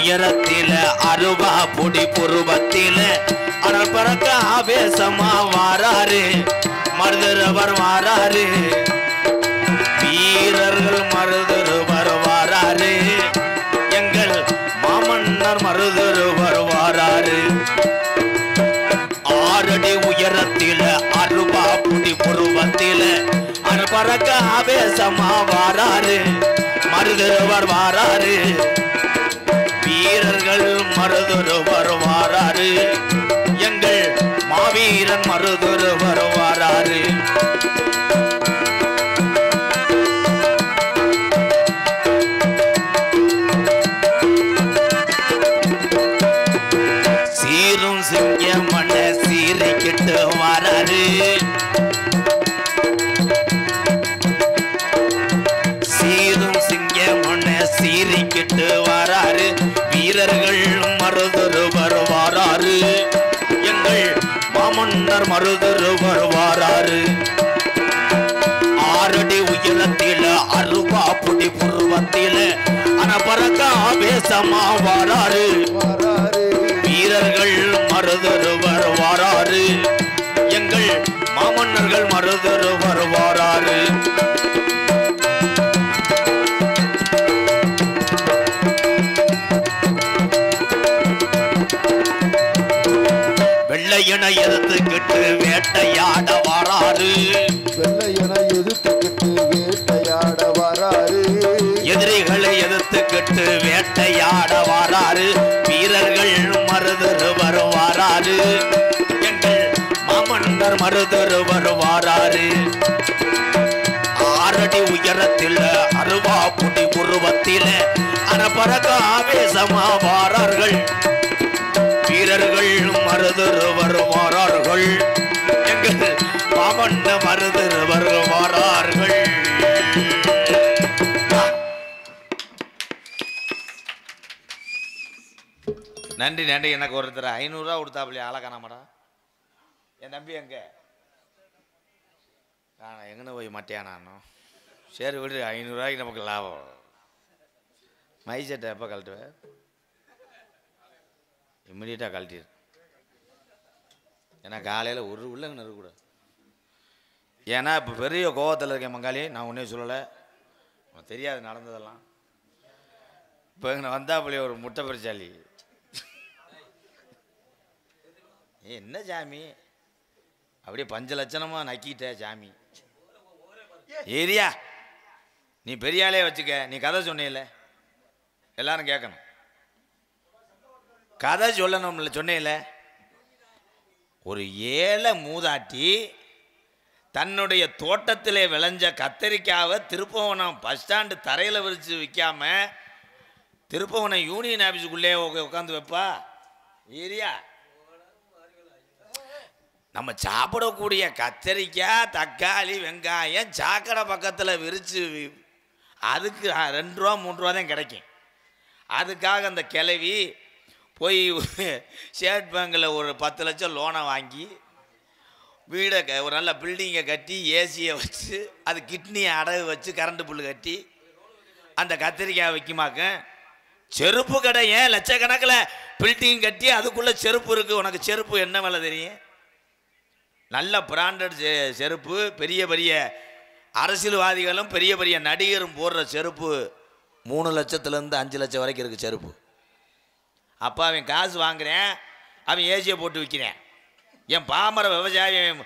உயரத்தில அருவா புடி புருவத்தில அனல் பறக்க ஆவேசமா வாராரு மருதரவர் வாராரு வீரர்கள் மருதரவர் வாராரு எங்கள் மாமன்னர் மருதரவர் வாராரு ஆறடி உயரத்தில அருவா புடி புருவத்தில அனல் பறக்க ஆவேசமா வாராரு மருதரவர் வாராரு வீரர்கள் மருதரவர் வாராரு எங்கள் மாவீரன் மருதரவர் வாராரு சீரும் சிங்கம் மண்ண சீரைக்கிட்டு வாராரு சீரும் சிங்கம் மண்ண சீரைக்கிட்டு வாராரு வீரர்கள் மருதரவர் வாராரு எங்கள் மாமன்னர் மருதரவர் வாராரு ஆறடி உயரத்தில அருவா புடி புருவத்தில அனபறக்க ஆவேசமா வாராரு வீரர்கள் மருதரவர் வாராரு எங்கள் மாமன்னர்கள் மருதரவர் வாராரு வெள்ளையனை எதிர்த்துக்கிட்டு வேட்டையாட வாராரு வெள்ளையனை எதிர்த்துக்கிட்டு வேட்டையாட வாராரு எதிரிகளை எதிர்த்துக்கிட்டு வேட்டையாட வாராரு வீரர்கள் மருதரவர் வாராரு எங்கள் மாமன்னர் மருதரவர் வாராரு ஆறடி உயரத்தில் அருவா புடி உருவத்தில் அனபறக்க ஆவேசமா வாரார்கள் வீரர்கள் மருதரவர் வாரார்கள் எங்கள் மாமன்ன மருதரவர் வாரார்கள் நன்றி நன்றி எனக்கு ஒருத்தர் 500 ரூபா கொடுத்தாப்புல ஆளை காணாமடா என் தம்பி எங்க எங்கன்னு போய் மாட்டியா நானும் சரி விடு 500 ரூபாய்க்கு நமக்கு லாபம் மைசெட்டை எப்போ கழட்டுவேன் இம்மிடியட்டாக கழட்டிடு ஏன்னா காலையில் ஒரு உள்ளங்க இருக்கக்கூடாது ஏன்னா இப்போ பெரிய கோவத்தில் இருக்கேன் மங்காளி நான் ஒன்றே சொல்லலை உனக்கு தெரியாது நடந்ததெல்லாம் இப்போ இங்கே வந்தாப்புலையே ஒரு முட்டை பரிச்சாளி என்ன சாமி அப்படியே 5 லட்சணமாக நக்கிட்ட சாமி ஏரியா நீ பெரியாலே வச்சுக்க நீ கதை சொன்னேல எல்லாரும் கேட்கணும் கதை சொல்லணும்ல சொன்னேல ஒரு ஏழை மூதாட்டி தன்னுடைய தோட்டத்திலே விளைஞ்ச கத்தரிக்காவை திருப்பவனம் பஸ் ஸ்டாண்டு தரையில் விரித்து விற்காம திருப்பவனம் யூனியன் ஆஃபீஸுக்குள்ளே உட்காந்து வைப்பா ஏரியா நம்ம சாப்பிடக்கூடிய கத்தரிக்காய் தக்காளி வெங்காயம் சாக்கடை பக்கத்தில் விரித்து அதுக்கு 2 ரூபா 3 ரூபா தான் கிடைக்கும் அதுக்காக அந்த கிளவி போய் ஸ்டேட் பேங்கில் ஒரு 10 லட்சம் லோனை வாங்கி வீடை ஒரு நல்ல பில்டிங்கை கட்டி ஏசியை வச்சு அது கிட்னியை அடகு வச்சு கரண்ட் புல் கட்டி அந்த கத்திரிக்காய் வைக்குமாக்க செருப்பு கடை ஏன் லட்சக்கணக்கில் பில்டிங் கட்டி அதுக்குள்ளே செருப்பு இருக்குது உனக்கு செருப்பு என்ன விலை தெரியும் நல்ல பிராண்டட் செருப்பு பெரிய பெரிய அரசியல்வாதிகளும் பெரிய பெரிய நடிகரும் போடுற செருப்பு 3 லட்சத்துலேருந்து 5 லட்சம் வரைக்கும் இருக்குது செருப்பு அப்போ அவன் காசு வாங்குறேன் அவன் ஏசியை போட்டு விற்கிறேன் என் பாமர விவசாயம்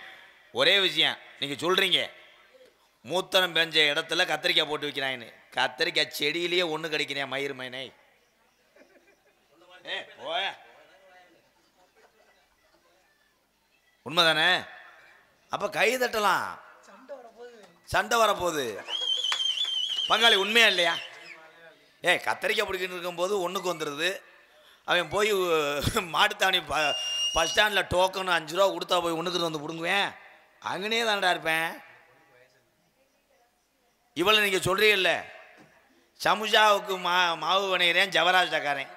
ஒரே விஷயம் நீங்கள் சொல்கிறீங்க மூத்தனம் பெஞ்ச இடத்துல கத்திரிக்காய் போட்டு விற்கிறான்னு கத்திரிக்காய் செடியிலேயே ஒன்று கிடைக்கிறேன் மயிர் மைனை போய உண்மைதானே அப்போ கை தட்டலாம் சண்டை வரப்போகுது பங்காளி உண்மையா இல்லையா கத்திரிக்காய் பிடிக்கிட்டு இருக்கும்போது ஒன்றுக்கு வந்துடுது அவன் போய் மாட்டுத்தாவணி பஸ் ஸ்டாண்டில் டோக்கன் 5 ரூபா கொடுத்தா போய் ஒன்றுக்கு வந்து பிடுங்குவேன் அங்கனே தானடா இருப்பேன் இவளை நீங்கள் சொல்கிறீங்கல்ல சமுஜாவுக்கு மாவு வணையிறேன் ஜவராஜ்டாக்காரன்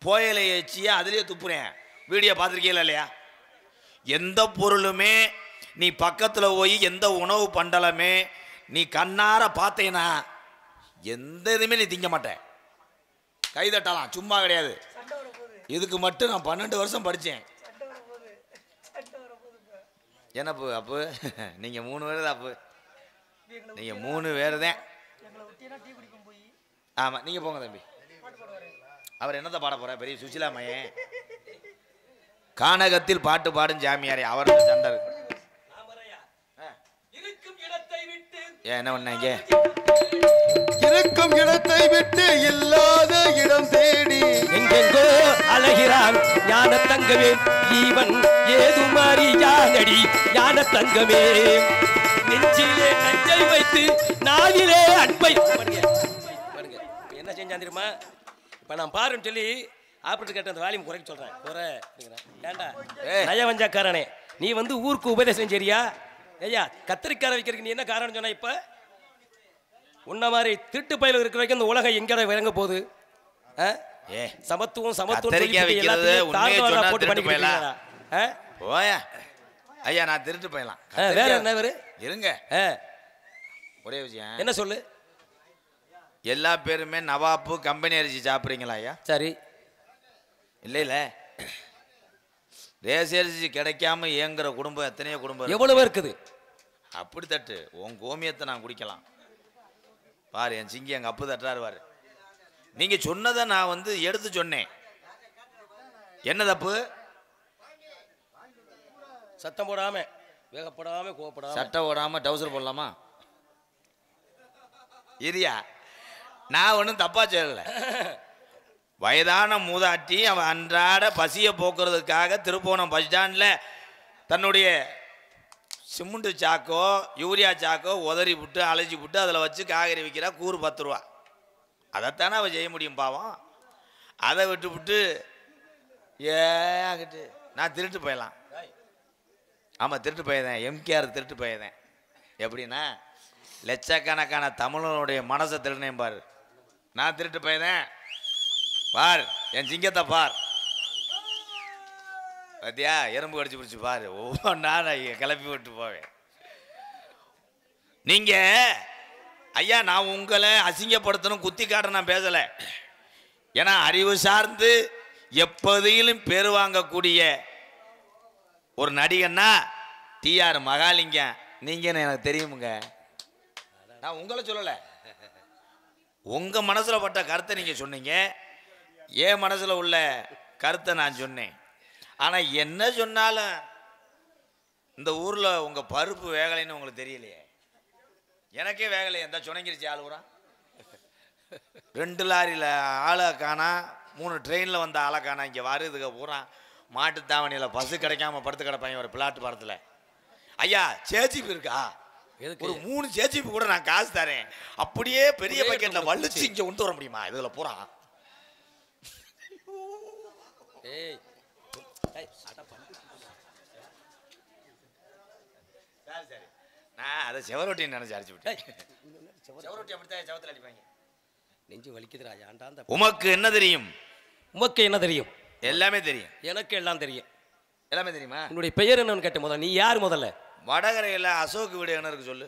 போயலை வச்சு அதுலேயே துப்புறேன் வீடியோ பார்த்துருக்கீங்களா இல்லையா எந்த பொருளுமே நீ பக்கத்தில் போய் எந்த உணவு பண்டலமே நீ கண்ணார பார்த்தேனா எந்த இதுவுமே நீ திங்க மாட்டேன் கை தட்டலாம், சும்மா கிடையாது. இதுக்கு மட்டும் நான் 12 வருஷம் படித்தேன். என்ன அப்பு அப்பு நீங்கள் 3 பேர் தான் அப்பு, நீங்கள் 3 பேர் தான். ஆமாம், நீங்கள் போங்க தம்பி. அவர் என்னத்தை பாட போகிறார்? பெரிய சுசிலா மையன் கானகத்தில் பாட்டு பாடும் ஜாமியாரே அவருக்கு சண்டை இருக்கு. என்ன பண்ணாங்க? இருக்கும் இடத்தை விட்டு இல்லாத இடம் தேடி எங்கெங்கோ அழகிறான் ஞான தங்கமே, ஈவன் ஏது மாறி யானடி ஞான தங்கமே, நெஞ்சிலே நஞ்சை வைத்து நாவிலே அன்பை. என்ன செஞ்சான் தெரியுமா? இப்ப நான் பாருன்னு சொல்லி ஆப்ரேட்டர் கேட்ட அந்த வால்யூம் குறைக்க சொல்றேன். ஏண்டா நயவஞ்சாக்காரனே, நீ வந்து ஊருக்கு உபதேசம் சரியா? ஐயா கத்திரிக்கார வைக்கிறதுக்கு நீ என்ன காரணம் சொன்ன? இப்ப உன்ன மாதிரி திருட்டு பயில இருக்கிற வரைக்கும் இந்த உலகம் எங்கட இறங்க போகுது? சமத்துவம் சமத்துவம் போட்டு பண்ணிக்கலாம். ஐயா நான் திருட்டு போயலாம். வேற என்ன வேறு இருங்க, ஒரே விஷயம் என்ன சொல்லு. எல்லா பேருமே நவாப்பு கம்பெனி அரிசி சாப்பிட்றீங்களா ஐயா? சரி, இல்லை இல்லை, ரேசி அரிசி கிடைக்காம ஏங்குற குடும்பம் எத்தனையோ குடும்பம் எவ்வளவு இருக்குது. அப்படி தட்டு, உன் கோமியத்தை நான் குடிக்கலாம் பாரு. என் சிங்கி எங்கள் அப்பு தட்டுறாரு பாரு. நீங்கள் சொன்னதை நான் வந்து எடுத்து சொன்னேன். என்ன தப்பு? சத்தம் போடாம, வேகப்படாம, கோவப்படாம, சட்டை போடாம டவுசர் போடலாமா? இரியா, நான் ஒன்றும் தப்பா சொல்லலை. வயதான மூதாட்டி அவன் அன்றாட பசியை போக்குறதுக்காக திருப்போணம் பஸ் ஸ்டாண்டில் தன்னுடைய சிமெண்ட் சாக்கோ யூரியா சாக்கோ உதறி விட்டு அழைச்சி விட்டு அதில் வச்சு காய்கறி விற்கிறா. கூறு 10 ரூபா. அதைத்தானே அவள் செய்ய முடியும் பாவம். அதை விட்டு விட்டு ஏங்கிட்டு நான் திருட்டு போயிடலாம். ஆமாம், திருட்டு போயதேன். எம்கேஆர் திருட்டு போயதேன். எப்படின்னா லட்சக்கணக்கான தமிழனுடைய மனசை திருடினேன் பாரு. நான் திருட்டு போயதேன் பார். என் சிங்கத்தை பார் பார்த்தியா? எறும்பு கடிச்சு பிடிச்சி பாரு. ஒவ்வொன்றா நான் கிளப்பி விட்டு போவேன். நீங்கள் ஐயா, நான் உங்களை அசிங்கப்படுத்தணும் குத்தி காட்ட நான் பேசலை. ஏன்னா அறிவு சார்ந்து எப்போதையிலும் பேர் வாங்கக்கூடிய ஒரு நடிகன்னா டிஆர் மகாலிங்கம். நீங்கன்னு எனக்கு தெரியுமுங்க. நான் உங்களை சொல்லலை, உங்கள் மனசில் பட்ட கருத்தை நீங்கள் சொன்னீங்க. என் மனசில் உள்ள கருத்தை நான் சொன்னேன். ஆனால் என்ன சொன்னாலும் இந்த ஊரில் உங்கள் பருப்பு வேகலைன்னு உங்களுக்கு தெரியலையே. எனக்கே வேகலையே. எந்த சுணங்கிருச்சு ஆளுறா. 2 லாரியில் ஆளை காணா, 3 ட்ரெயினில் வந்த ஆளை காணா. இங்கே வருதுக்கு பூரா மாட்டுத்தாவணியில் பஸ்ஸு கிடைக்காம படுத்து கிடப்பாங்க ஒரு பிளாட் படத்தில். ஐயா சேச்சிப்பு இருக்கா? ஒரு 3 சேச்சிப்பு கூட நான் காசு தரேன். அப்படியே பெரிய பக்கெட்டில் வலிச்சு இங்கே கொண்டு வர முடியுமா? இதில் பூரா சரி, நான் அதை செவரொட்டின்னு நினைச்சு அடிச்சு விட்டேன். செவரொட்டி அப்படித்தான் செவத்தில் அடிப்பாங்க. நெஞ்சு வலிக்குது ராஜா. ஆண்டாந்த உமக்கு என்ன தெரியும்? உமக்கு என்ன தெரியும்? எல்லாமே தெரியும். எனக்கு எல்லாம் தெரியும். எல்லாமே தெரியுமா? உன்னுடைய பெயர் என்னன்னு கேட்ட முதல்ல. நீ யார் முதல்ல? வடகரையில் அசோக் வீடு என்ன இருக்கு சொல்லு.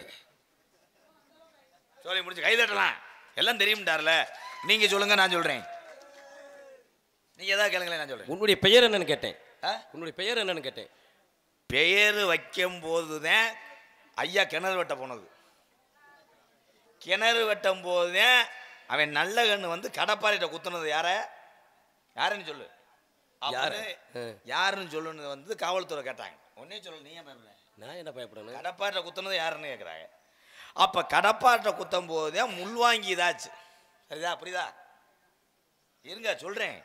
சொல்லி முடிச்சு கை தட்டலாம். எல்லாம் தெரியும்டார்ல. நீங்க சொல்லுங்க, நான் சொல்றேன். நீங்க ஏதாவது கேளுங்களேன், நான் சொல்றேன். உன்னுடைய பெயர் என்னன்னு கேட்டேன். உன்னுடைய பெயர் என்னன்னு கேட்டேன். பெயர் வைக்கும் போதுதான் ஐயா கிணறு வெட்ட போனது. கிணறு வெட்டும் போதுதான் அவன் நல்ல கண்ணு வந்து கடப்பாரிட்ட குத்துனது. யாருன்னு சொல்லு. யாருன்னு சொல்லுன்னு வந்து காவல்துறை கேட்டாங்க. ஒன்னே சொல்லு, நீ ஏன் பயப்பட? நான் என்ன பயப்படணும்? கடப்பாட்ட குத்துனது யாருன்னு கேட்குறாங்க. அப்போ கடப்பாட்ட குத்தும் போதே முள்வாங்கி இதாச்சு. சரிதா? புரியுதா? இருங்க சொல்கிறேன்.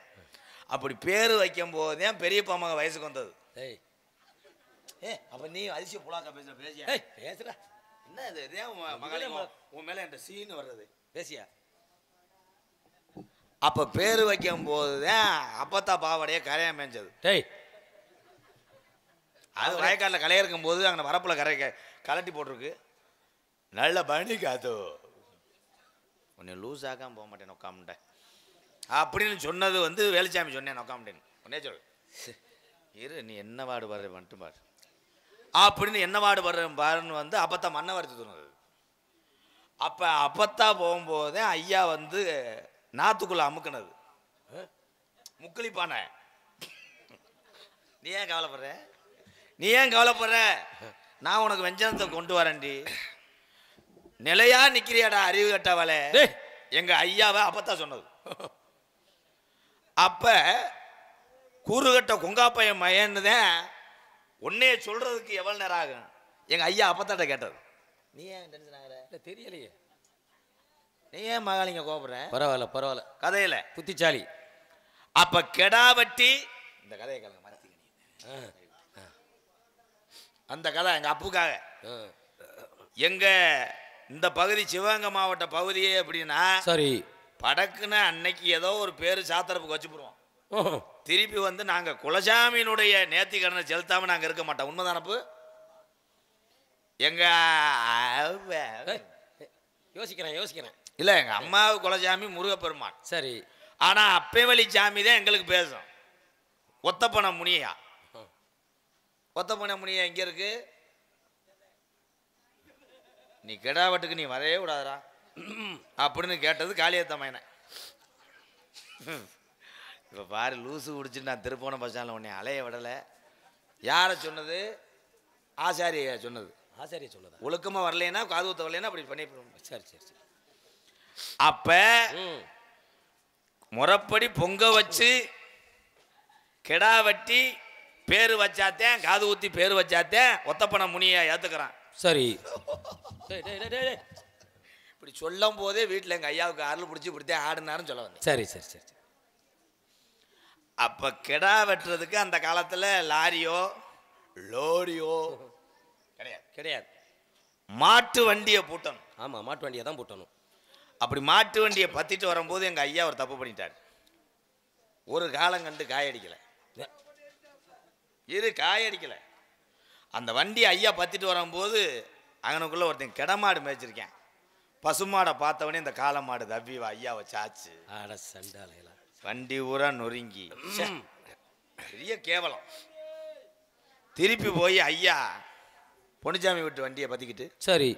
அப்படி பேர் வைக்கும் போதே பெரியப்பா மக வயசுக்கு வந்தது. அப்போ நீ அதிசய புலாக்கா பேசுற என்ன இது? இதே மகளே உன் மேலே என்ற சீனு வர்றது பேசியா? அப்போ பேர் வைக்கும் போதுதான் அப்பத்தா பாவடையே கரையா மேய்ஞ்சது. அது வயக்காட்டில் கலைய இருக்கும் போது அங்கே வரப்பில் கலட்டி போட்டிருக்கு. நல்ல பனி காத்தோ, உன்னை லூஸ் ஆக்காம போக மாட்டேன் உட்காமுட்டேன் அப்படின்னு சொன்னது வந்து வேலுச்சாமி சொன்னேன். உட்காமுட்டேன் உன்னே சொல். இரு, நீ என்ன வாடு வர்ற வந்துட்டு பாரு அப்படின்னு. என்ன வாடு வர்ற பாருன்னு வந்து அப்பத்தா மண்ணை வரைச்சி தோணுது. அப்போ அப்பத்தா போகும்போதே ஐயா வந்து நாத்துக்குள்ளே அமுக்குனது. முக்குளி பானை. நீ ஏன் கவலைப்படுற? நீ ஏன் கவலைப்படுற? நான் உனக்கு வெஞ்சனத்தை கொண்டு வரேன்டி. நிலையா நிக்கிறியாடா அறிவு கட்டவளே. எங்க ஐயாவை அப்பத்தான் சொன்னது. அப்ப கூறுகட்ட கொங்காப்பையன் மயன்னுதான் உன்னைய சொல்றதுக்கு எவ்வளவு நேரம் ஆகும்? எங்க ஐயா அப்பத்தாட்ட கேட்டது. நீ ஏன் டென்ஷன் ஆகுற? தெரியலையே. நீ ஏன் மகாலிங்க கோபுற? பரவாயில்ல பரவாயில்ல. கதையில புத்திச்சாலி. அப்ப கெடாவட்டி இந்த கதையை கேளுங்க. அந்த கதை எங்க அப்புக்காக. எங்க இந்த பகுதி சிவகங்கை மாவட்ட பகுதியே எப்படின்னா, சரி படக்குன்னு அன்னைக்கு ஏதோ ஒரு பேரு சாத்திரப்புக்கு வச்சுப்படுவோம். திருப்பி வந்து நாங்க குலசாமியினுடைய நேர்த்தி கடனை செலுத்தாம நாங்க இருக்க மாட்டோம். உண்மைதானப்பு? எங்க யோசிக்கிறேன் இல்ல, எங்க அம்மாவு குலசாமி முருகப்பெருமான். சரி. ஆனா அப்பேவழி சாமி தான் எங்களுக்கு பேசும். ஒத்தப்பன முனியா. ஒத்தப்பன முனியா எங்க இருக்கு? நீ கெடாவட்டுக்கு நீ வரவே விடாதரா அப்படின்னு கேட்டது காளியத்தம்மையனை. இப்போ பாரு, லூசு குடிச்சுட்டு நான் திருப்போன பஸ் ஸ்டாண்டில் உன்னை அலைய விடலை. யாரை சொன்னது? ஆசாரியா சொன்னது. ஆசாரியா சொன்னது. ஒழுக்கமாக வரலைன்னா, காது ஊற்ற வரலைன்னா அப்படி பண்ணிவிடுவோம். சரி சரி சரி. அப்போ முறைப்படி பொங்க வச்சு கெடா வெட்டி பேரு வச்சாத்தேன், காது ஊற்றி பேரு வச்சாத்தேன் ஒத்தப்பன முனியை ஏற்றுக்கிறான். சரி. இப்படி சொல்லும் போதே வீட்டில் எங்கள் ஐயாவுக்கு அருள் பிடிச்சி இப்படித்தான் ஆடுனாருன்னு சொல்ல வந்தேன். சரி சரி சரி. அப்போ கெடா வெட்டுறதுக்கு அந்த காலத்தில் லாரியோ லோரியோ கிடையாது. மாட்டு வண்டியை பூட்டணும். ஆமாம், மாட்டு வண்டியை தான் பூட்டணும். அப்படி மாட்டு வண்டியை பற்றிட்டு வரும்போது எங்கள் ஐயா ஒரு தப்பு பண்ணிட்டார். ஒரு காலம் கண்டு காயடிக்கலை. காயடிக்கலை. அந்த வண்டி ஐயா பற்றிட்டு வரும்போது அங்கனுக்குள்ளே ஒருத்தன் கிடமாடு மேய்ச்சிருக்கேன். பசுமாடை பார்த்தவனே இந்த காளை மாடு தப்பி ஐயாவை சாச்சு. ஆட சண்டாலையெல்லாம் வண்டி ஊரா நொறுங்கி பெரிய கேவலம். திருப்பி போய் ஐயா பொன்னுச்சாமி விட்டு வண்டியை பற்றிக்கிட்டு சரி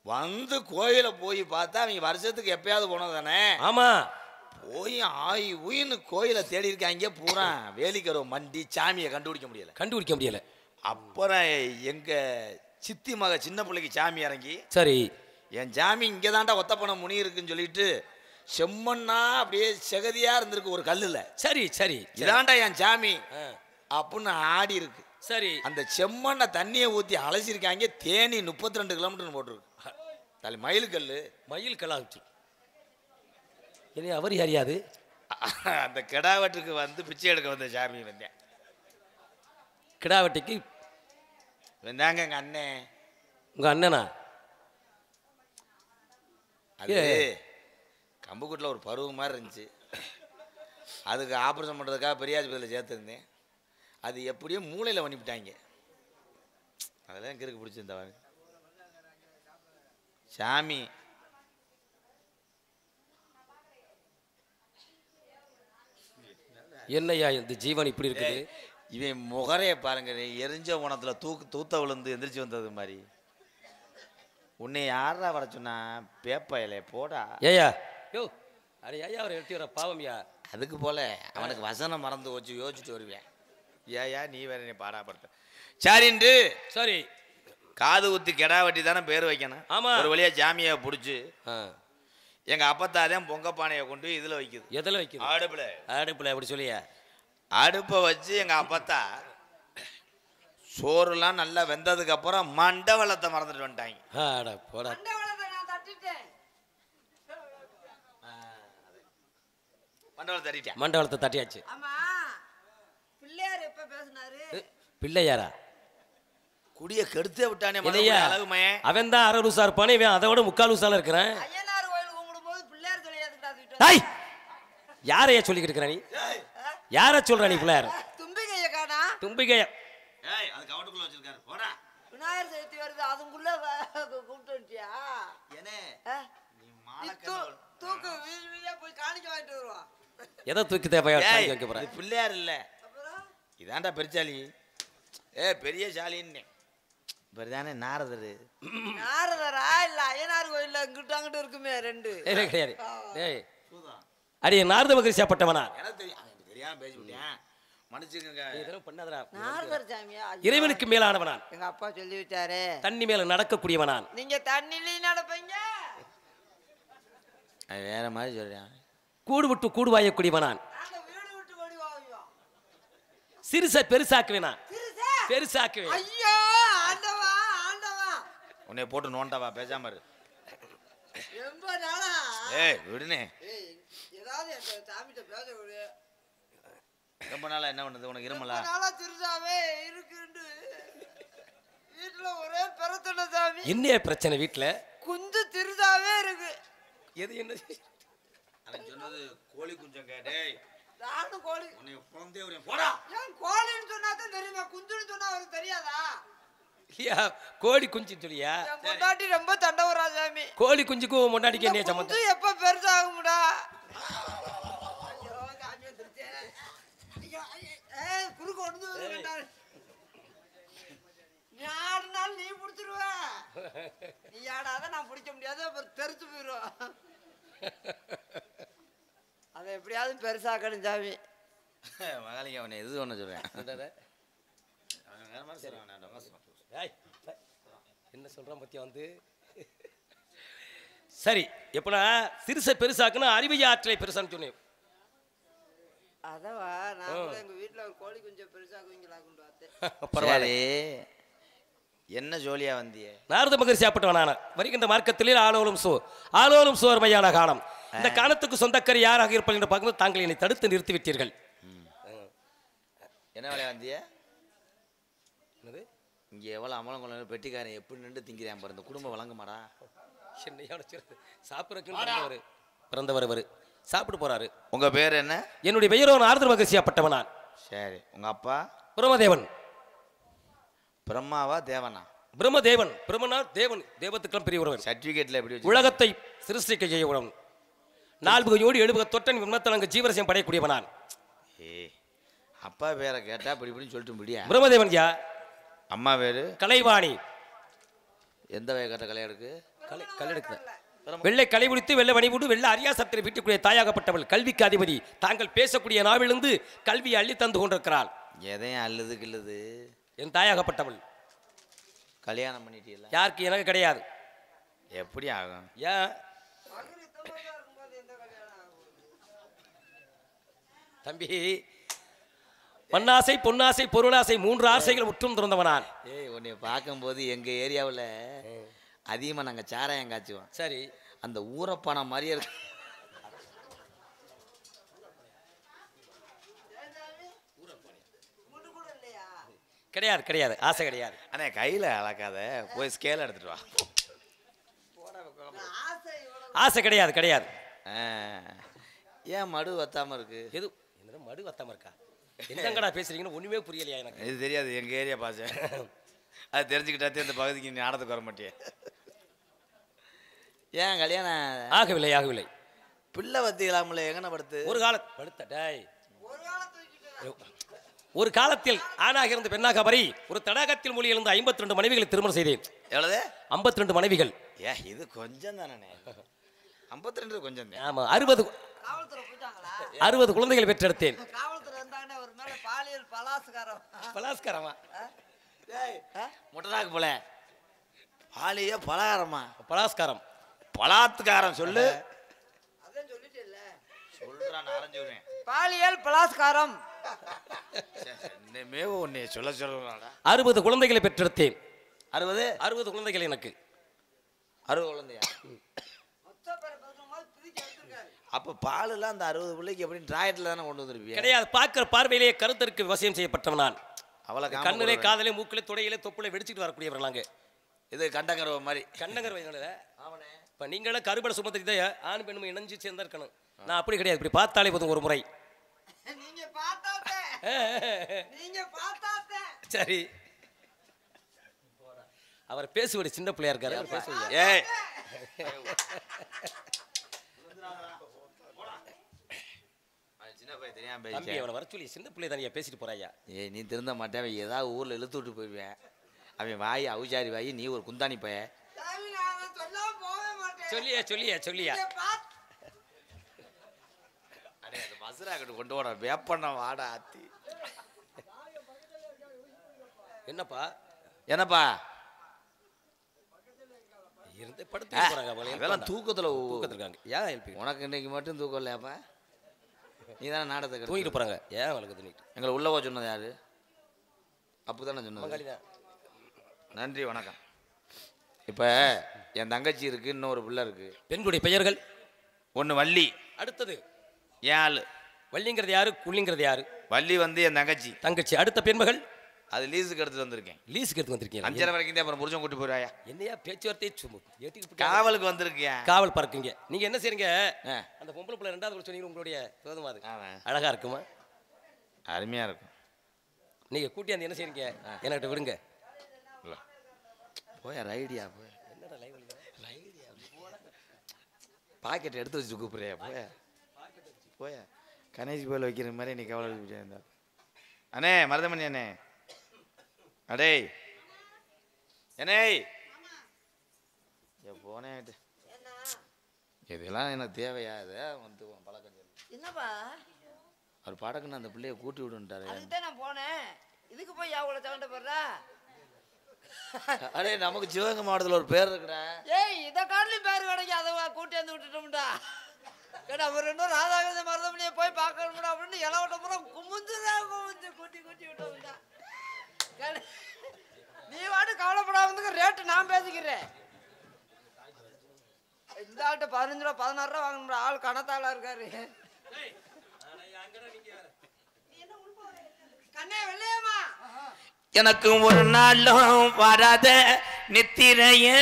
வந்து கோயிலை போய் பார்த்தா அவங்க வருஷத்துக்கு எப்பயாவது போனது தானே. ஆமாம். போய் ஆயி உயின்னு கோயிலை தேடி இருக்காங்க. பூரா வேலிக்கரவு மண்டி சாமியை கண்டுபிடிக்க முடியல. அப்புறம் எங்க சித்தி மக சின்ன பிள்ளைக்கு சாமி இறங்கி சரி என் சாமி இங்கே தாண்டா ஒத்தப்பன முனி இருக்குன்னு சொல்லிட்டு செம்மண்ணா அப்படியே செகதியா இருந்திருக்கு ஒரு கல்லுல. சரி சரி, இதாண்டா என் சாமி அப்படின்னு ஆடி இருக்கு. சரி, அந்த செம்மண்ணை தண்ணியை ஊற்றி அலசிருக்காங்க. தேனி 32 கிலோமீட்டர் போட்டிருக்கு. தலை மயில் கல்லாச்சு. இனி அவர் அறியாது. அந்த கிடாவட்டுக்கு வந்து பிச்சை எடுக்க வந்த சாமி வந்தேன். கிடாவட்டிக்கு வந்தாங்க எங்க அண்ணன். உங்க அண்ணனா? அது கம்புக்கூட்டில் ஒரு பருவம் மாதிரி இருந்துச்சு. அதுக்கு ஆப்ரேஷன் பண்ணுறதுக்காக பெரியாஸ்பத்திரியில் சேர்த்துருந்தேன். அது எப்படியோ மூளையில் பண்ணிவிட்டாங்க. அதெல்லாம் கிறுக்கு பிடிச்சிருந்தவன் சாமி. என்னையா இந்த ஜீவன் இப்படி இருக்குது? இவன் முகரையை பாருங்க, எரிஞ்ச உணத்தில் தூத்த விழுந்து எந்திரிச்சு வந்தது மாதிரி. உன்னை யாரா வர சொன்னா? பேப்பையில போடா. ஏயா யோ அட ஐயா அவரை எடுத்து வர பாவம்யா. அதுக்கு போல அவனுக்கு வசனம் மறந்து வச்சு யோசிச்சுட்டு வருவேன். ஏயா நீ வேற நீ பாடாப்படுத்த. சரிண்டு சரி காது ஊத்தி கெடா வெட்டி தானே பேர் வைக்கணும். ஆமா. ஒரு வழியா ஜாமியை பிடிச்சி எங்க அப்பத்தாதான் பொங்க பானையை கொண்டு இதுல வைக்குது. எதுல வைக்குது? அடுப்புல. அப்படி சொல்லியா? அடுப்பை வச்சு எங்க அப்பத்தா சோறுலாம் நல்லா வெந்ததுக்கு அப்புறம் மண்டவளத்தை மறந்துட்டு வந்துட்டாங்க. மண்டவளத்தை தட்டியாச்சு. பிள்ளையாரா? குடிய கெடுத்தே விட்டானே. அழகுமே அவன் தான் அரை லூசா இருப்பானே, இவன் அதை விட முக்கால் லூசால இருக்கிறான். யாரையா சொல்லிக்கிட்டு இருக்கிற நீ? யார சொல்ற நீ? பிள்ளையார் தும்பிக்கைய கவட்டுக்குள்ள வச்சிருக்காரு. போடா, விநாயகர் சதுர்த்தி வருது, அதுக்குள்ள கூப்பிட்டுட்டியா? தூக்கு வீதியா போய் காணிக்க வாங்கிட்டு வருவான். எதை தூக்கி தேவையா வைக்க போற? பிள்ளையார் இல்ல, இதாண்டா பெருச்சாலி. பெரிய சாலின்னு பெருதானே. நாரதரா இல்ல ஐயனார் கோயில்ல இங்கிட்டு அங்கிட்டு இருக்குமே ரெண்டு. கிடையாது. அடியே நாரத மகரிஷியாப்பட்டவனா எனக்கு தெரியும் எனக்கு தெரியாம பேசிவிட்டேன் மன்னிச்சுக்கங்க இதெல்லாம் பண்ணாதடா. நாரதர் சாமியா? ஐயோ, இறைவனுக்கு மேலானவனான், எங்க அப்பா சொல்லி விட்டாரு, தண்ணி மேல நடக்கக்கூடியவனான். நீங்க தண்ணிலையும் நடப்பீங்க. அது வேற மாதிரி சொல்றேன். கூடு விட்டு கூடு வாயக்கூடியவனான். நாங்க வீடு விட்டு ஓடி வாங்குவோம். சிறுச பெருசாக்குவேனான், சிறுசா? பெருசாக்குவேன். ஐயோ ஆண்டவா ஆண்டவா, உன்னை போட்டு நோண்டாவா பேசாம இரு. ரொம்ப நாளா. ஏய் விடுனே. ஏய், ஏதாவது எங்க சாமிகிட்ட பேச விடு. ரொம்ப நாளா என்ன பண்ணுது உனக்கு இருமலா? ரொம்ப நாளா சிறுசாவே இருக்குன்னு வீட்டுல ஒரே பிரச்சனை சாமி. என்ன பிரச்சனை வீட்டுல? குஞ்சு சிறுசாவே இருக்கு. எது என்ன? அவன் சொன்னது கோழி குஞ்சம் கேட்டேய். நானும் கோழி. உன்னை குழந்தைய ஒரு போடா. ஏன் கோழின்னு சொன்னாதான் தெரியுமா, குஞ்சுன்னு சொன்னா அவருக்கு தெரியாதா? இல்லையா, கோழி குஞ்சு சொல்லியா? என் பொண்டாட்டி ரொம்ப சண்டை வரா சாமி. கோழி குஞ்சுக்கும் முன்னாடிக்கு என்ன இந்த சம்பந்தம்? குஞ்சு எப்ப பெருசாகும்டா? ஐயோ சாமி வந்துருச்சே. ஐயோ, ஏய் குறுக்க ஒண்ணு வந்துட்டாரு. நீ ஆடுனாலும் நீ பிடிச்சிருவ, நீ ஆடாத நான் பிடிக்க முடியாது, அப்புறம் தெரிச்சு போயிடும். அதை எப்படியாவது பெருசாக்கணும் சாமி. மகாலிங்க அவனை எது ஒன்று சொல்றேன். ஏய், என்ன சொல்றான் பத்தியா வந்து? சரி, எப்பனா சிறுச பெருசாக்குன்னா அறிவிய ஆற்றலை பெருசான்னு சொன்னேன். அதவா நான் கூட எங்க வீட்டுல ஒரு கோழி குஞ்சை பெருசாக்குவீங்களா கொண்டு பார்த்தேன். பரவாயில்ல. என்ன ஜோலியா வந்தியே? நாரத மகரிஷி ஆப்பட்டவனான வருகின்ற மார்க்கத்திலே ஆலோலும் சோர்மையான காலம். இந்த காலத்துக்கு சொந்தக்கரை யாராக இருப்பார்கள் என்று பார்க்கும்போது தாங்கள் என்னை தடுத்து நிறுத்தி விட்டீர்கள். என்ன வேலையா வந்திய? என்னது? இங்கே எவ்வளோ அமலம் கொள்ள பெட்டிக்காரன் எப்படி நின்று திங்கிறான் பாரு. இந்த குடும்பம் வழங்குமாடா? சாப்பிட்றதுக்கு பிறந்தவர் அவரு சாப்பிட்டு போறாரு. உங்க பேர் என்ன? என்னுடைய பெயரோ நாரத மகரிஷி ஆப்பட்டவனான். சரி, உங்க அப்பா? பிரம்மதேவன். பிரம்மாவா தேவனா? பிரம்மதேவன். பிரம்மனா தேவன், தேவத்துக்கெல்லாம் பெரிய உறவன். சர்டிபிகேட்ல எப்படி வச்சு? உலகத்தை சிருஷ்டிக்க செய்ய உறவன். 4 யோடி 70 தொட்டன் விண்ணத்தலங்கு ஜீவரசியம் படையக்கூடியவனான். அப்பா பேரை கேட்டா இப்படி இப்படின்னு சொல்லிட்டு முடியா? பிரம்மதேவன் யா. அம்மா பேரு? கலைவாணி. எந்த வகை கட்ட கலை எடுக்கு? கல் எடுக்குது. வெள்ளை களை முடித்து வெள்ளை வணிபுடு வெள்ளை அரியாசத்திரை வீட்டுக்குரிய தாயாகப்பட்டவள், கல்விக்கு அதிபதி. தாங்கள் பேசக்கூடிய நாவிலிருந்து கல்வியை அள்ளி தந்து கொண்டிருக்கிறாள். எதையும் அல்லது கில்லுது. என் தாயாகப்பட்டவள். கல்யாணம் பண்ணிட்டீங்களா? யாருக்கு? எனக்கு கிடையாது. எப்படி ஆகும்? ஏன் தம்பி? மண்ணாசை பொன்னாசை பொருளாசை 3 ஆசைகள் முற்றும் திறந்தவனான். ஏய், உன்னை பார்க்கும்போது எங்க ஏரியாவில் அதிகமாக நாங்கள் சாராயம் காய்ச்சுவோம். சரி, அந்த ஊரப்பான மாதிரியே இருக்கு. கிடையாது கிடையாது, ஆசை கிடையாது. அண்ணே கையில் அளக்காத, போய் ஸ்கேல் எடுத்துட்டு வா. ஆசை கிடையாது கிடையாது. ஏன் மடு வத்தாமல் இருக்கு? எது என்னது மடு வத்தாம இருக்கா? என்னங்கடா பேசுறீங்கன்னு ஒண்ணுமே புரியலையா எனக்கு? இது தெரியாது, எங்கள் ஏரியா பாச. அது தெரிஞ்சுக்கிட்டாத்தே இந்த பகுதிக்கு நீ ஆடத்துக்கு வர மாட்டியே. ஏன் கல்யாணம் ஆகவில்லை ஆகவில்லை. பிள்ளை வத்திக்கலாம்ல, எங்கன படுத்து? ஒரு காலம் படுத்த டேய். ஒரு காலத்தில் ஆணாக இருந்து பெண்ணாக வரி ஒரு தடாகத்தில் மொழி எழுந்த 52 மனைவிகளை திருமணம் செய்தேன். எவ்வளவு? 52 மனைவிகள். இது கொஞ்சம் தானே? 52 கொஞ்சம் தான். ஆமா, 60 குழந்தைகள் பெற்றெடுத்தேன். பலாஸ்காரமா? முட்டனாக்கு போல பாலிய பலகாரமா? பலாஸ்காரம் பலாத்காரம் சொல்லு. சொல்றான், அரைஞ்சுறேன். பாலியல் பலாத்காரம். இன்னமே உன்னை சொல்ல சொல்றாடா. 60 குழந்தைகளை பெற்றெடுத்தேன். 60 குழந்தைகள் எனக்கு. 60 குழந்தையா? அப்ப பால் எல்லாம் அந்த 60 பிள்ளைக்கு எப்படி டிராயட்ல தானே கொண்டு வந்திருப்பீங்க? கிடையாது, பார்க்கிற பார்வையிலேயே கருத்தருக்கு வசியம் செய்யப்பட்டவன் நான். அவளை கண்ணிலே காதலே மூக்கிலே தொடையிலே தொப்புளை வெடிச்சிட்டு வரக்கூடியவர் நாங்க. இது கண்டங்கரவ மாதிரி. கண்டங்கர் வயதுல இப்ப நீங்களும் கருபட சுமத்துக்கு தான் ஆண் பெண்ணும் இணைஞ்சு சேர்ந்தா இருக்கணும். நான் அப்படி கிடையாது, இப்படி பார்த்தாலே போதும் ஒரு முறை. சரி, அவர் பேசுவது சின்ன பிள்ளையா இருக்காரு. ஏய், சின்ன பையன் தெரியாம தம்பி அவனை வர சொல்லி சின்ன பிள்ளை தானியா பேசிட்டு போறாயா? ஏய், நீ திருந்த மாட்டேன். ஏதாவது ஊர்ல இழுத்து விட்டு போயிடுவேன். அவன் வாய் அவுச்சாரி வாய், நீ ஒரு குந்தாணி பைய. சொல்லியா சொல்லியா சொல்லியா அசுரா கட்டு கொண்டு போட வேப்பண்ண வாடா ஆத்தி. என்னப்பா என்னப்பா இருந்து படுத்து போறாங்க. அதெல்லாம் தூக்கத்துல இருக்காங்க. ஏன் எழுப்பி உனக்கு இன்னைக்கு மட்டும் தூக்கம் இல்லையாப்பா? நீ தானே நாடகத்தை தூங்கிட்டு போறாங்க. ஏன் வழக்கு தூங்கிட்டு எங்களை உள்ளவா சொன்னது யாரு? அப்போதானே சொன்னது. நன்றி வணக்கம். இப்போ என் தங்கச்சி இருக்கு, இன்னொரு பிள்ளை இருக்கு. பெண்களுடைய பெயர்கள் ஒன்று வள்ளி, அடுத்தது ஏன் ஆளு. வள்ளிங்கிறது யாரு, குள்ளிங்கிறது யாரு? வள்ளி வந்து என் தங்கச்சி. தங்கச்சி. அடுத்த பெண்மகள் அது லீஸுக்கு எடுத்துட்டு வந்திருக்கேன். லீஸுக்கு எடுத்து வந்திருக்கீங்க. 5:30 வரைக்கும் தான். அப்புறம் புரிஞ்சு கூட்டி போயிடுவாயா? என்னையா பேச்சுவார்த்தையே சும்மா காவலுக்கு வந்திருக்கியா? காவல் பறக்குங்க. நீங்க என்ன செய்றீங்க? அந்த பொம்பளை பிள்ளை 2வது சொன்னீங்க, உங்களுடைய சோதமா அது அழகா இருக்குமா? அருமையா இருக்கும். நீங்க கூட்டி அந்த என்ன செய்றீங்க? என்கிட்ட விடுங்க. போயா ரைடியா போய் என்னடா லைவ் பாக்கெட் எடுத்து வச்சு கூப்பிடுறியா? போயா போயா கணேஷ் போயில் வைக்கிற மாதிரி நீ கவலை இருந்தா. அண்ணே மருதமணி அண்ணே, அடே என்னே போனேன். இதெல்லாம் எனக்கு தேவையா? இதை வந்து பழக்கம் என்னப்பா அவர் படக்குன்னு அந்த பிள்ளைய கூட்டி விடுன்ட்டாரு. அதுதான் நான் போனேன். இதுக்கு போய் அவ்வளோ சவுண்ட போடுறா? அடே நமக்கு சிவகங்கை மாவட்டத்தில் ஒரு பேர் இருக்குடா. ஏய் இதை காட்டிலும் பேர் கிடைக்கும். அதை கூட்டி வந்து விட்டுட்டோம்டா. கேட்டா அவர் இன்னும் ராதாகிருஷ்ண மருதமணியை போய் பார்க்கணும்டா அப்படின்னு இளவட்ட பூரா குமுந்து கூட்டி விட்டோம்டா. நீ வாட்டு கவலைப்படாம ரேட்டு நான் பேசிக்கிறேன். இந்த ஆள்கிட்ட 15 ரூபா 16 ரூபா வாங்கணும்டா. ஆள் கணத்தாளா இருக்காரு. கண்ணே வெள்ளையம்மா, எனக்கு ஒரு நாளும் வராத நித்திரையே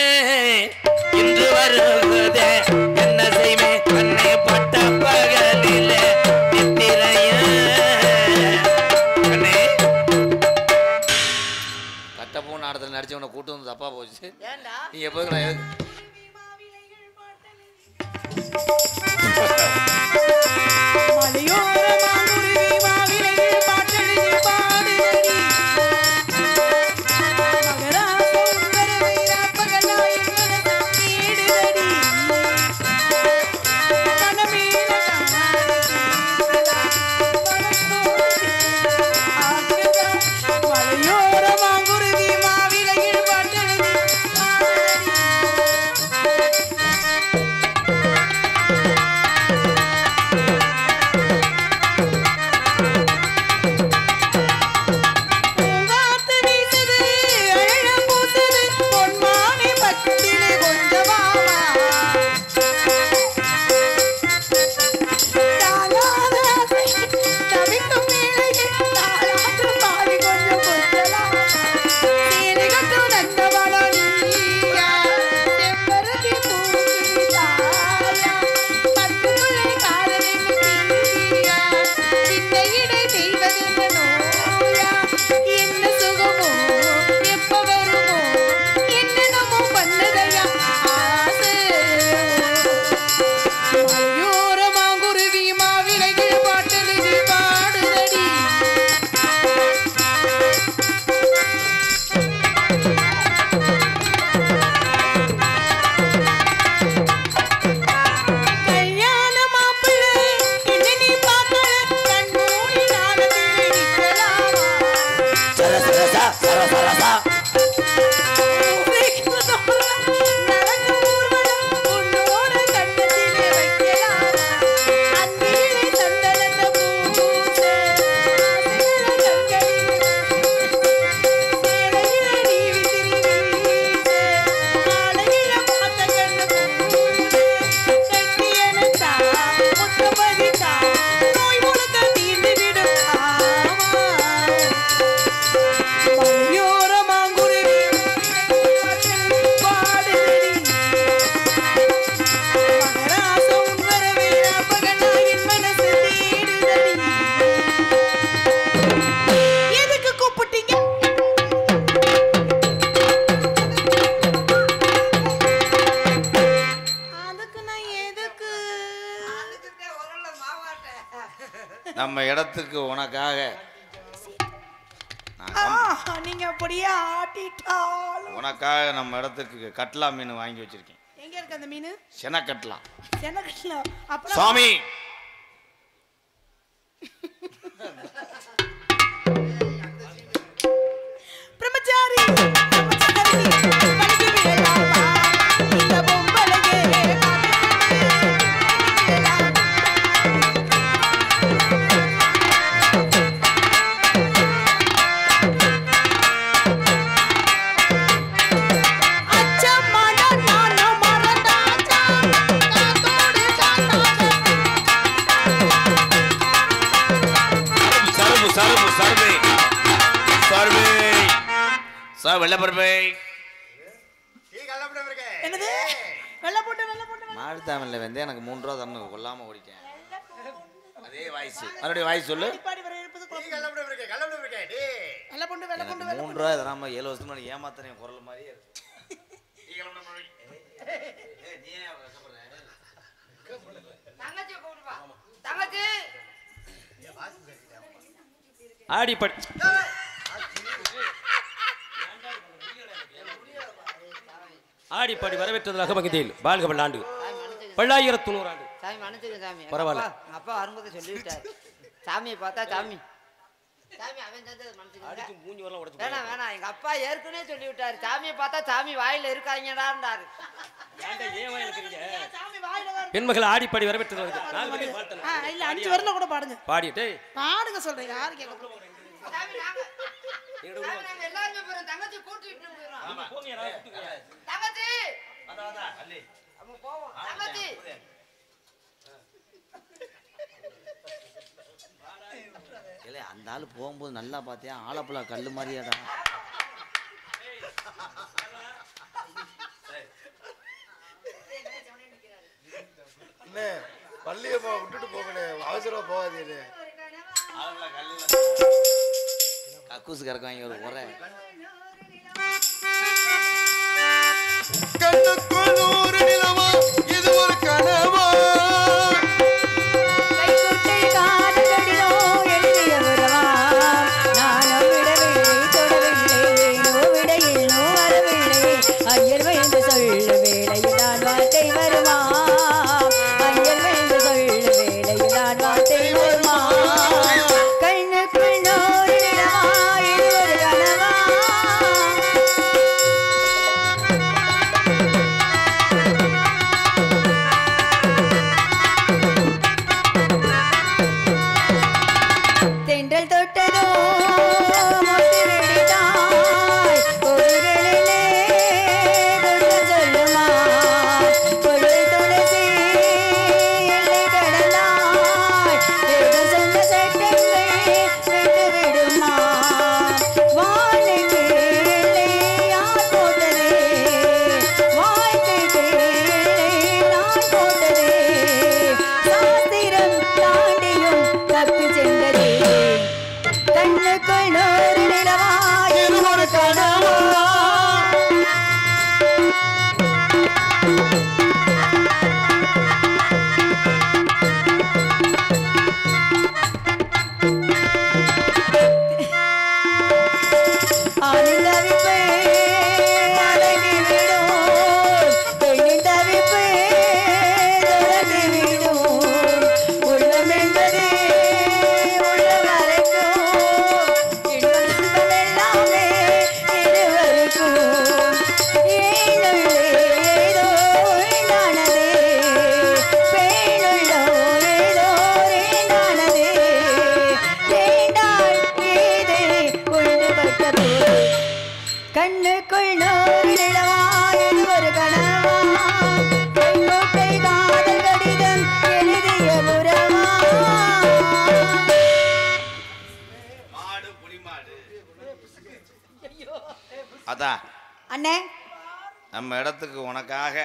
இன்று வருவதே, என்ன செய்வேன் கண்ணே பட்ட பகலில நித்திரையே. கண்ணே கட்டப்பூ நாடத்தில் நடிச்சவனை கூட்டு வந்து தப்பா போச்சு. ஏண்டா நீ எப்போ நம்ம இடத்துக்கு உனக்காக நீங்க அப்படியே ஆட்டிட்டாலும் உனக்காக நம்ம இடத்துக்கு கட்லா மீன் வாங்கி வச்சிருக்கேன். எங்க இருக்கு அந்த மீன்? செனக்கட்லா. செனக்கட்லா. அப்புறம் சாமி மாடுத்தாமல்ல வந்து எனக்கு 3 ரூபா தரணும் கொல்லாம ஓடிட்டேன். அதே வாய்ஸ் மறுபடியும் வாய்ஸ் சொல்லு. 3 ரூபா தராம 7 வருஷத்துக்கு முன்னாடி ஏமாத்தனே குரல் மாதிரி ஆடிப்படி ஆடிப்பாடி வரவேற்றதாக மகிழ்ச்சியில் வாழ்க பல்லாண்டு 1900 ஆண்டு. சாமி மன்னிச்சுங்க சாமி. பரவாயில்ல. அப்பா வரும்போது சொல்லிவிட்டார். சாமியை பார்த்தா சாமி அவன் தந்தது மன்னிச்சுங்க. மூஞ்சி வரலாம் உடைச்சு வேணாம் வேணாம், எங்க அப்பா ஏற்கனவே சொல்லி விட்டாரு. சாமியை பார்த்தா சாமி வாயில இருக்காங்கடான்றாரு. பெண்மகள் ஆடிப்பாடி வரவேற்றது இல்ல 5 வரல கூட பாடுங்க. பாடிட்டு பாடுங்க சொல்றேன். யாரு கேட்க போறோம்? சாமி நாங்க எல்லாரும் போறோம். தங்கச்சி கூட்டிட்டு போறோம். தங்கச்சி அப்ப போவோம். தங்கச்சி அந்த ஆளு போகும்போது நல்லா பார்த்தியா ஆலப்புழா கல்லு மாதிரியாடா. பள்ளியை விட்டுட்டு போகணும், அவசரமா போகாதீங்க. கக்கூசு கறக்குவாங்க ஒரு உரை. கண்ணுக்குள் 100 நிலவா, இது ஒரு கனவா? அண்ணே நம்ம இடத்துக்கு உனக்காக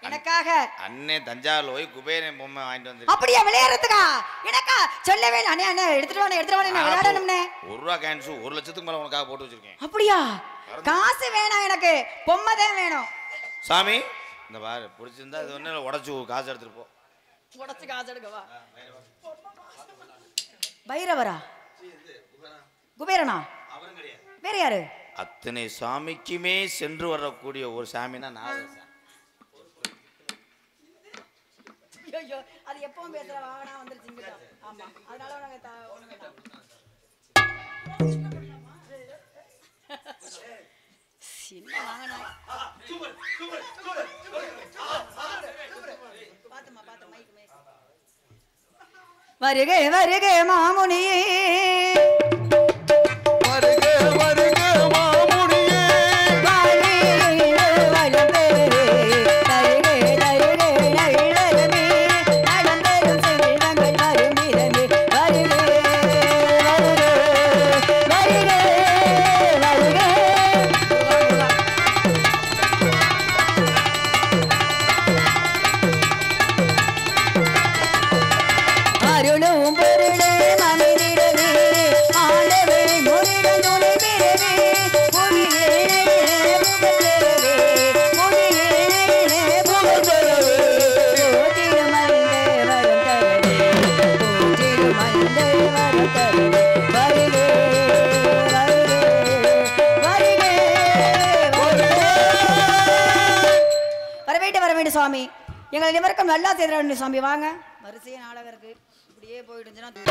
எனக்காக அண்ணே தஞ்சாவூர்ல போய் குபேரன் பொம்மை வாங்கிட்டு வந்து அப்படியே விளையாடுறதுக்கா? எனக்கா சொல்லவே இல்லை. அண்ணே அண்ணே எடுத்துட்டு வாங்க நான் விளையாடணும்னே. 1 ரூபா கேன்சு 1 லட்சத்துக்கு மேல உனக்காக போட்டு வச்சிருக்கேன். அப்படியா? காசு வேணாம், எனக்கு பொம்மை தான் வேணும். சாமி இந்த பாரு பிடிச்சிருந்தா இது ஒண்ணு உடைச்சு காசு எடுத்துட்டு போ. உடைச்சு காசு எடுக்கவா? பைரவரா? குபேரனா? வேற யாரு? அத்தனை சாமிக்குமே சென்று வரக்கூடிய ஒரு சாமினா நான். ஐயோ அது எப்பவும் பேசுற வாடா வந்துருச்சுங்க. ஆமா அதனால நாங்க சின்ன வாங்கண்ணா பாத்துமா பாத்து மைக் மைக் வருகே வருகே மாமுனியே வருக வருக மாமுனியே அருளும் பொருளே மனிதனே ஆண்டவே முருகன் துணை பிறவே வரவேண்டு சுவாமி எங்களை நிவர்க்கம் நல்லா செய்யற சுவாமி வாங்க வரிசையே நாடகம் இருக்கு இப்படியே போயிட்டு